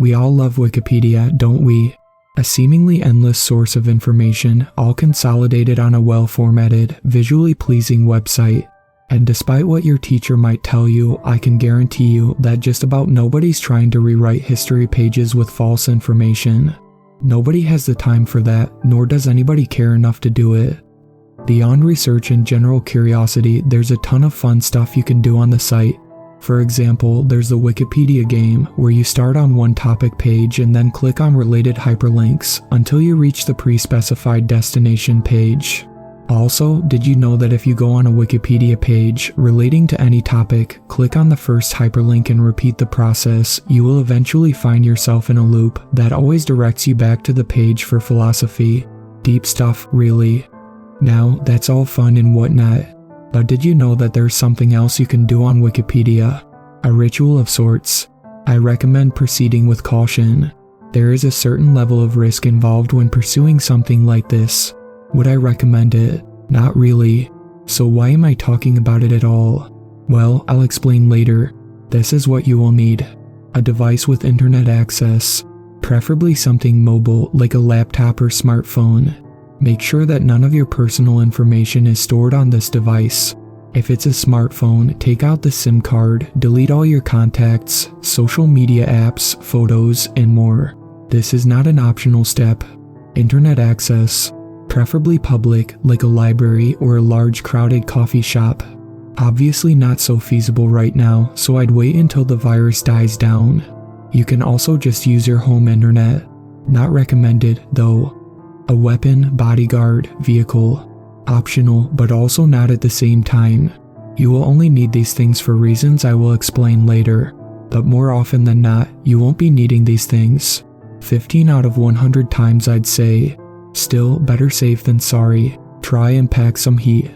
We all love Wikipedia, don't we? A seemingly endless source of information, all consolidated on a well-formatted, visually pleasing website. And despite what your teacher might tell you, I can guarantee you that just about nobody's trying to rewrite history pages with false information. Nobody has the time for that, nor does anybody care enough to do it. Beyond research and general curiosity, there's a ton of fun stuff you can do on the site. For example, there's the Wikipedia game, where you start on one topic page and then click on related hyperlinks until you reach the pre-specified destination page. Also, did you know that if you go on a Wikipedia page relating to any topic, click on the first hyperlink and repeat the process, you will eventually find yourself in a loop that always directs you back to the page for philosophy. Deep stuff, really. Now, that's all fun and whatnot. But did you know that there's something else you can do on Wikipedia? A ritual of sorts. I recommend proceeding with caution. There is a certain level of risk involved when pursuing something like this. Would I recommend it? Not really. So why am I talking about it at all? Well, I'll explain later. This is what you will need. A device with internet access. Preferably something mobile like a laptop or smartphone. Make sure that none of your personal information is stored on this device. If it's a smartphone, take out the SIM card, delete all your contacts, social media apps, photos, and more. This is not an optional step. Internet access. Preferably public, like a library or a large crowded coffee shop. Obviously not so feasible right now, so I'd wait until the virus dies down. You can also just use your home internet. Not recommended, though. A weapon, bodyguard, vehicle. Optional, but also not at the same time. You will only need these things for reasons I will explain later, but more often than not, you won't be needing these things. 15 out of 100 times I'd say. Still, better safe than sorry. Try and pack some heat.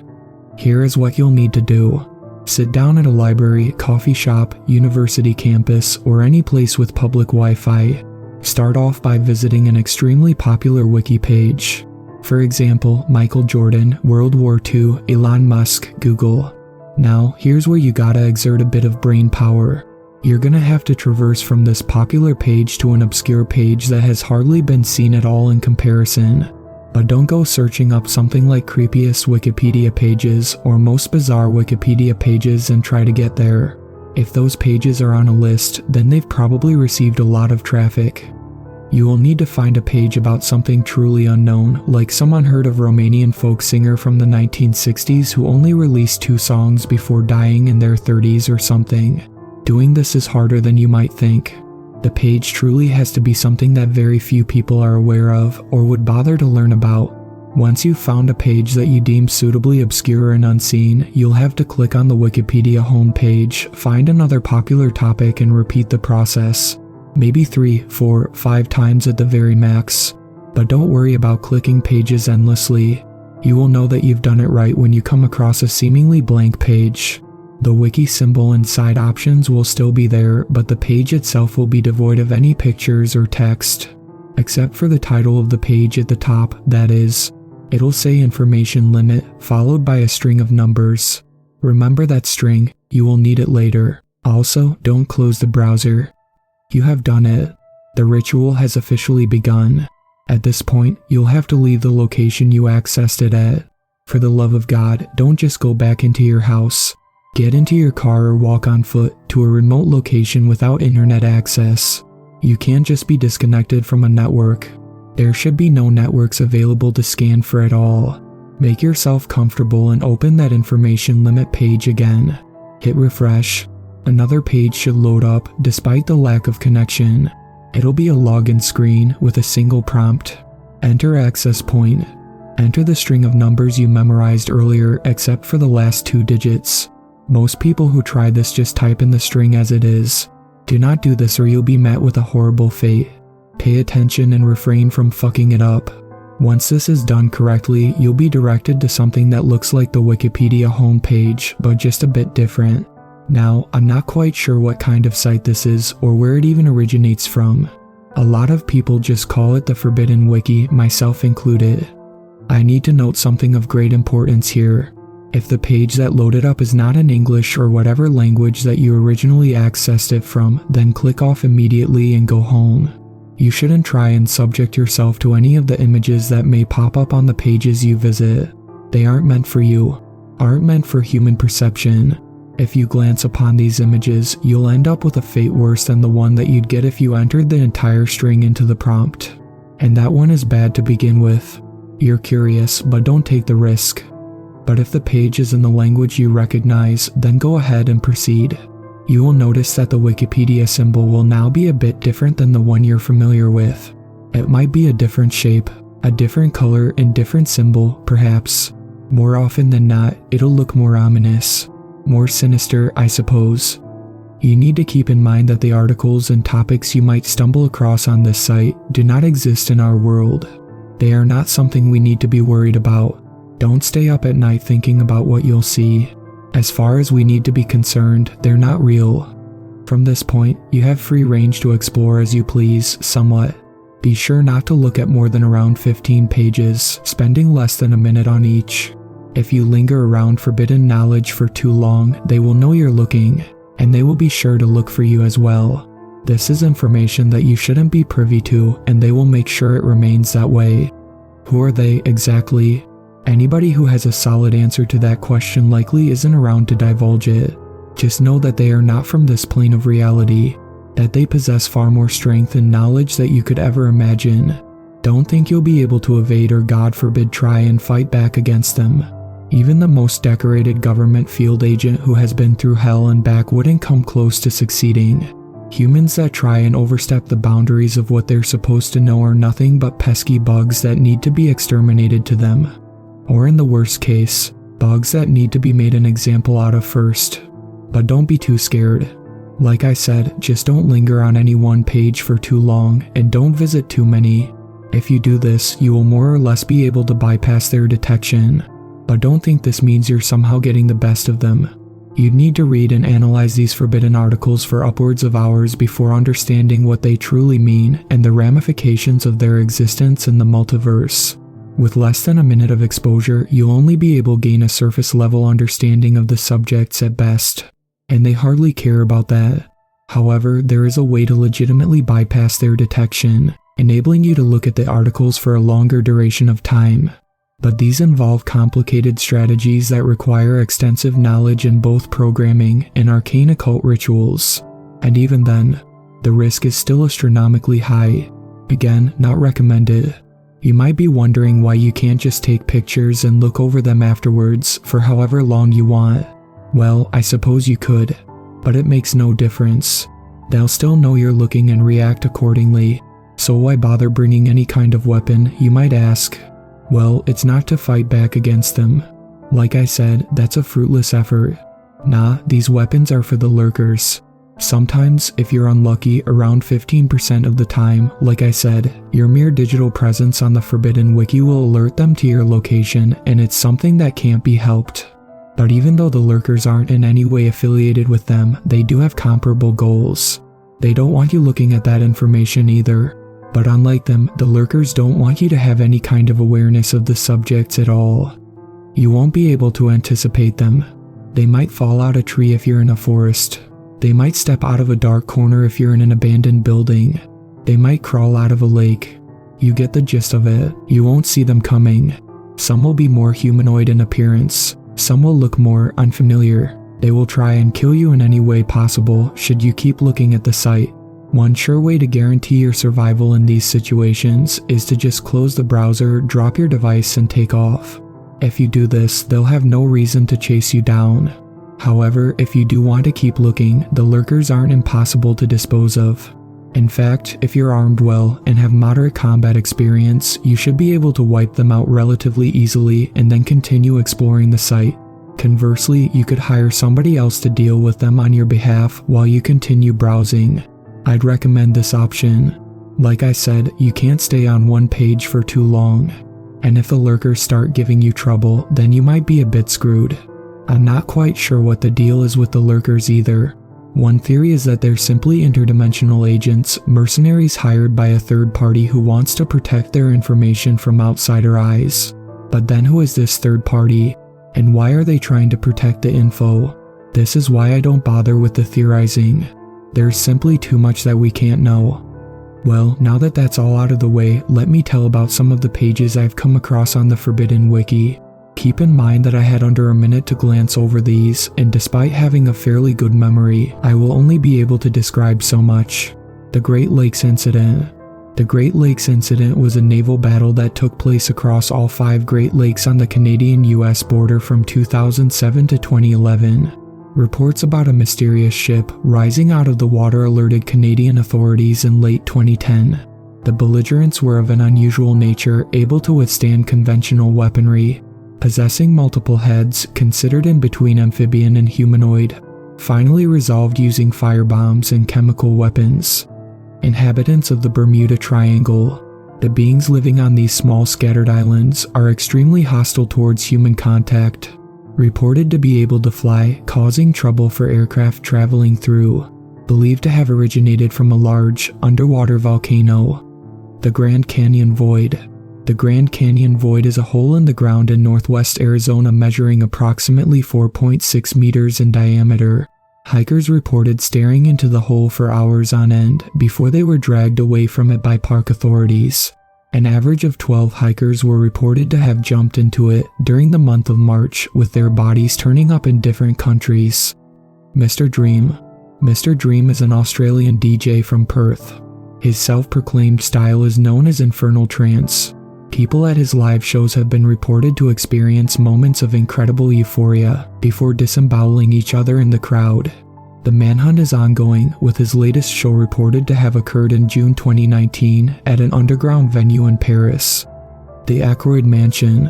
Here is what you'll need to do. Sit down at a library, coffee shop, university campus, or any place with public Wi-Fi. Start off by visiting an extremely popular wiki page. For example, Michael Jordan, World War II, Elon Musk, Google. Now, here's where you gotta exert a bit of brain power. You're gonna have to traverse from this popular page to an obscure page that has hardly been seen at all in comparison. But don't go searching up something like creepiest Wikipedia pages or most bizarre Wikipedia pages and try to get there. If those pages are on a list, then they've probably received a lot of traffic. You will need to find a page about something truly unknown, like some unheard of Romanian folk singer from the 1960s who only released 2 songs before dying in their 30s or something. Doing this is harder than you might think. The page truly has to be something that very few people are aware of or would bother to learn about. Once you've found a page that you deem suitably obscure and unseen, you'll have to click on the Wikipedia homepage, find another popular topic and repeat the process. Maybe 3, 4, 5 times at the very max. But don't worry about clicking pages endlessly. You will know that you've done it right when you come across a seemingly blank page. The wiki symbol and side options will still be there, but the page itself will be devoid of any pictures or text. Except for the title of the page at the top, that is. It'll say information limit, followed by a string of numbers. Remember that string, you will need it later. Also, don't close the browser. You have done it. The ritual has officially begun. At this point, you'll have to leave the location you accessed it at. For the love of God, don't just go back into your house. Get into your car or walk on foot to a remote location without internet access. You can't just be disconnected from a network. There should be no networks available to scan for at all. Make yourself comfortable and open that information limit page again. Hit refresh. Another page should load up despite the lack of connection. It'll be a login screen with a single prompt. Enter access point. Enter the string of numbers you memorized earlier except for the last 2 digits. Most people who try this just type in the string as it is. Do not do this or you'll be met with a horrible fate. Pay attention and refrain from fucking it up. Once this is done correctly, you'll be directed to something that looks like the Wikipedia homepage, but just a bit different. Now, I'm not quite sure what kind of site this is or where it even originates from. A lot of people just call it the Forbidden Wiki, myself included. I need to note something of great importance here. If the page that loaded up is not in English or whatever language that you originally accessed it from, then click off immediately and go home. You shouldn't try and subject yourself to any of the images that may pop up on the pages you visit. They aren't meant for you, aren't meant for human perception. If you glance upon these images, you'll end up with a fate worse than the one that you'd get if you entered the entire string into the prompt. And that one is bad to begin with. You're curious, but don't take the risk. But if the page is in the language you recognize, then go ahead and proceed. You will notice that the Wikipedia symbol will now be a bit different than the one you're familiar with. It might be a different shape, a different color and different symbol, perhaps. More often than not, it'll look more ominous, more sinister, I suppose. You need to keep in mind that the articles and topics you might stumble across on this site do not exist in our world. They are not something we need to be worried about. Don't stay up at night thinking about what you'll see. As far as we need to be concerned, they're not real. From this point, you have free range to explore as you please, somewhat. Be sure not to look at more than around 15 pages, spending less than a minute on each. If you linger around forbidden knowledge for too long, they will know you're looking, and they will be sure to look for you as well. This is information that you shouldn't be privy to, and they will make sure it remains that way. Who are they exactly? Anybody who has a solid answer to that question likely isn't around to divulge it. Just know that they are not from this plane of reality, that they possess far more strength and knowledge that you could ever imagine. Don't think you'll be able to evade or, God forbid, try and fight back against them. Even the most decorated government field agent who has been through hell and back wouldn't come close to succeeding. Humans that try and overstep the boundaries of what they're supposed to know are nothing but pesky bugs that need to be exterminated to them. Or in the worst case, bugs that need to be made an example out of first. But don't be too scared. Like I said, just don't linger on any one page for too long, and don't visit too many. If you do this, you will more or less be able to bypass their detection. But don't think this means you're somehow getting the best of them. You'd need to read and analyze these forbidden articles for upwards of hours before understanding what they truly mean and the ramifications of their existence in the multiverse. With less than a minute of exposure, you'll only be able to gain a surface-level understanding of the subjects at best, and they hardly care about that. However, there is a way to legitimately bypass their detection, enabling you to look at the articles for a longer duration of time. But these involve complicated strategies that require extensive knowledge in both programming and arcane occult rituals. And even then, the risk is still astronomically high. Again, not recommended. You might be wondering why you can't just take pictures and look over them afterwards for however long you want. Well, I suppose you could, but it makes no difference. They'll still know you're looking and react accordingly, so why bother bringing any kind of weapon, you might ask? Well, it's not to fight back against them. Like I said, that's a fruitless effort. Nah, these weapons are for the lurkers. Sometimes, if you're unlucky, around 15% of the time, like I said, your mere digital presence on the Forbidden Wiki will alert them to your location, and it's something that can't be helped. But even though the lurkers aren't in any way affiliated with them, they do have comparable goals. They don't want you looking at that information either. But unlike them, the lurkers don't want you to have any kind of awareness of the subjects at all. You won't be able to anticipate them. They might fall out a tree if you're in a forest. They might step out of a dark corner if you're in an abandoned building. They might crawl out of a lake. You get the gist of it. You won't see them coming. Some will be more humanoid in appearance. Some will look more unfamiliar. They will try and kill you in any way possible should you keep looking at the site. One sure way to guarantee your survival in these situations is to just close the browser, drop your device, and take off. If you do this, they'll have no reason to chase you down. However, if you do want to keep looking, the lurkers aren't impossible to dispose of. In fact, if you're armed well and have moderate combat experience, you should be able to wipe them out relatively easily and then continue exploring the site. Conversely, you could hire somebody else to deal with them on your behalf while you continue browsing. I'd recommend this option. Like I said, you can't stay on one page for too long. And if the lurkers start giving you trouble, then you might be a bit screwed. I'm not quite sure what the deal is with the lurkers either. One theory is that they're simply interdimensional agents, mercenaries hired by a third party who wants to protect their information from outsider eyes. But then who is this third party? And why are they trying to protect the info? This is why I don't bother with the theorizing. There's simply too much that we can't know. Well, now that that's all out of the way, let me tell about some of the pages I've come across on the Forbidden Wiki. Keep in mind that I had under a minute to glance over these, and despite having a fairly good memory, I will only be able to describe so much. The Great Lakes Incident. The Great Lakes Incident was a naval battle that took place across all 5 Great Lakes on the Canadian-US border from 2007 to 2011. Reports about a mysterious ship rising out of the water alerted Canadian authorities in late 2010. The belligerents were of an unusual nature, able to withstand conventional weaponry, possessing multiple heads, considered in between amphibian and humanoid, finally resolved using firebombs and chemical weapons. Inhabitants of the Bermuda Triangle. The beings living on these small scattered islands are extremely hostile towards human contact, reported to be able to fly, causing trouble for aircraft traveling through, believed to have originated from a large, underwater volcano. The Grand Canyon Void. The Grand Canyon Void is a hole in the ground in northwest Arizona measuring approximately 4.6 meters in diameter. Hikers reported staring into the hole for hours on end before they were dragged away from it by park authorities. An average of 12 hikers were reported to have jumped into it during the month of March, with their bodies turning up in different countries. Mr. Dream. Mr. Dream is an Australian DJ from Perth. His self-proclaimed style is known as Infernal Trance. People at his live shows have been reported to experience moments of incredible euphoria before disemboweling each other in the crowd. The manhunt is ongoing, with his latest show reported to have occurred in June 2019 at an underground venue in Paris. The Aykroyd Mansion.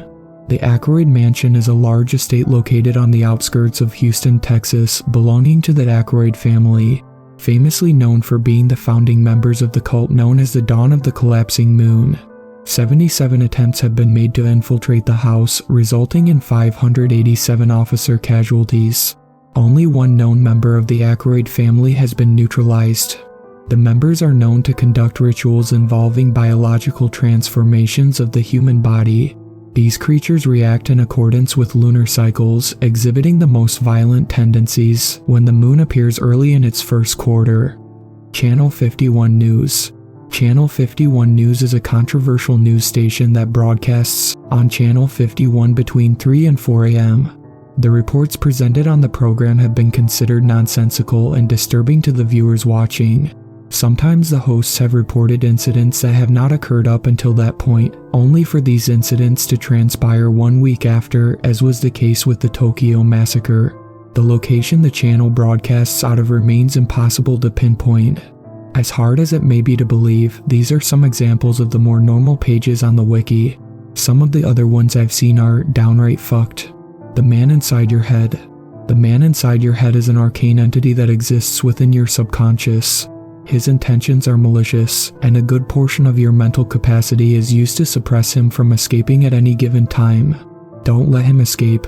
The Aykroyd Mansion is a large estate located on the outskirts of Houston, Texas, belonging to the Aykroyd family, famously known for being the founding members of the cult known as the Dawn of the Collapsing Moon. 77 attempts have been made to infiltrate the house, resulting in 587 officer casualties. Only one known member of the Aykroyd family has been neutralized. The members are known to conduct rituals involving biological transformations of the human body. These creatures react in accordance with lunar cycles, exhibiting the most violent tendencies when the moon appears early in its first quarter. Channel 51 News. Channel 51 News is a controversial news station that broadcasts on Channel 51 between 3 and 4 a.m. The reports presented on the program have been considered nonsensical and disturbing to the viewers watching. Sometimes the hosts have reported incidents that have not occurred up until that point, only for these incidents to transpire 1 week after, as was the case with the Tokyo Massacre. The location the channel broadcasts out of remains impossible to pinpoint. As hard as it may be to believe, these are some examples of the more normal pages on the wiki. Some of the other ones I've seen are downright fucked. The Man Inside Your Head. The man inside your head is an arcane entity that exists within your subconscious. His intentions are malicious, and a good portion of your mental capacity is used to suppress him from escaping at any given time. Don't let him escape.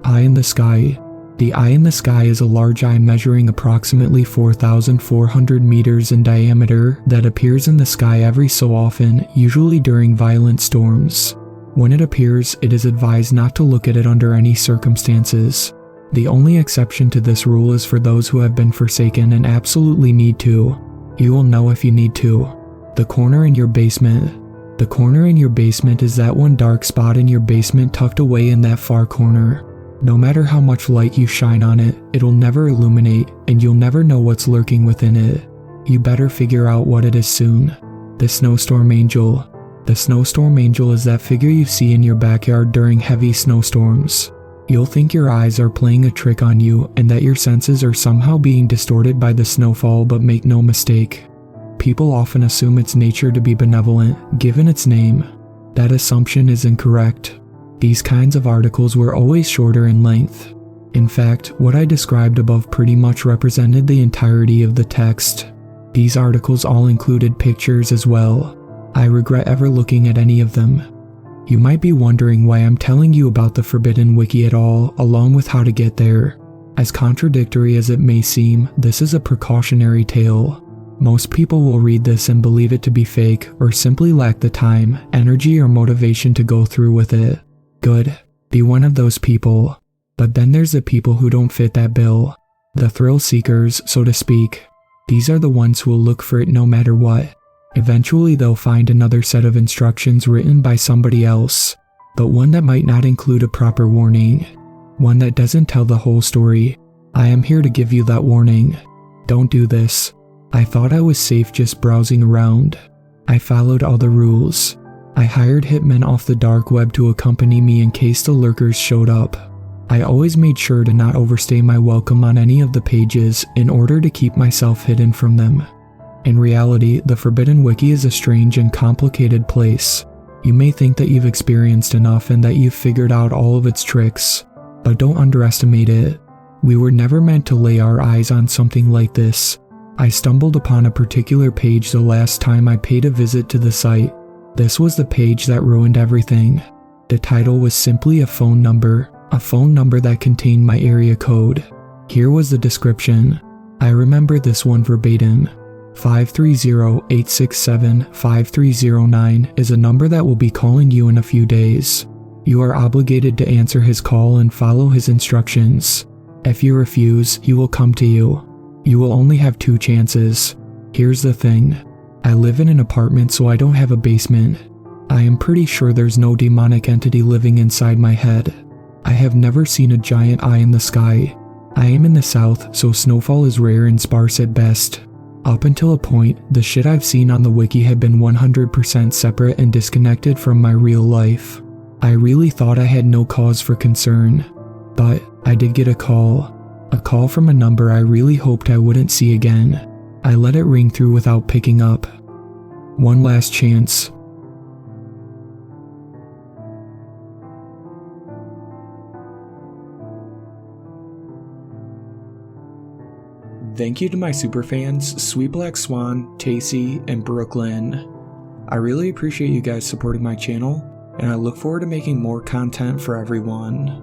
Eye in the Sky. The eye in the sky is a large eye measuring approximately 4,400 meters in diameter that appears in the sky every so often, usually during violent storms. When it appears, it is advised not to look at it under any circumstances. The only exception to this rule is for those who have been forsaken and absolutely need to. You will know if you need to. The corner in your basement. The corner in your basement is that one dark spot in your basement tucked away in that far corner. No matter how much light you shine on it, it'll never illuminate, and you'll never know what's lurking within it. You better figure out what it is soon. The Snowstorm Angel. The Snowstorm Angel is that figure you see in your backyard during heavy snowstorms. You'll think your eyes are playing a trick on you and that your senses are somehow being distorted by the snowfall, but make no mistake. People often assume its nature to be benevolent, given its name. That assumption is incorrect. These kinds of articles were always shorter in length. In fact, what I described above pretty much represented the entirety of the text. These articles all included pictures as well. I regret ever looking at any of them. You might be wondering why I'm telling you about the Forbidden Wiki at all, along with how to get there. As contradictory as it may seem, this is a precautionary tale. Most people will read this and believe it to be fake, or simply lack the time, energy, or motivation to go through with it. Good, Be one of those people. But then there's the people who don't fit that bill. The thrill seekers, so to speak. These are the ones who will look for it no matter what. Eventually they'll find another set of instructions written by somebody else, but one that might not include a proper warning. One that doesn't tell the whole story. I am here to give you that warning. Don't do this. I thought I was safe just browsing around. I followed all the rules. I hired hitmen off the dark web to accompany me in case the lurkers showed up. I always made sure to not overstay my welcome on any of the pages in order to keep myself hidden from them. In reality, the Forbidden Wiki is a strange and complicated place. You may think that you've experienced enough and that you've figured out all of its tricks, but don't underestimate it. We were never meant to lay our eyes on something like this. I stumbled upon a particular page the last time I paid a visit to the site. This was the page that ruined everything. The title was simply a phone number that contained my area code. Here was the description. I remember this one verbatim. 530-867-5309 is a number that will be calling you in a few days. You are obligated to answer his call and follow his instructions. If you refuse, he will come to you. You will only have 2 chances. Here's the thing. I live in an apartment, so I don't have a basement. I am pretty sure there's no demonic entity living inside my head. I have never seen a giant eye in the sky. I am in the south, so snowfall is rare and sparse at best. Up until a point, the shit I've seen on the wiki had been 100% separate and disconnected from my real life. I really thought I had no cause for concern. But I did get a call from a number I really hoped I wouldn't see again. I let it ring through without picking up. One last chance. Thank you to my superfans, Sweet Black Swan, Tacy, and Brooklyn. I really appreciate you guys supporting my channel, and I look forward to making more content for everyone.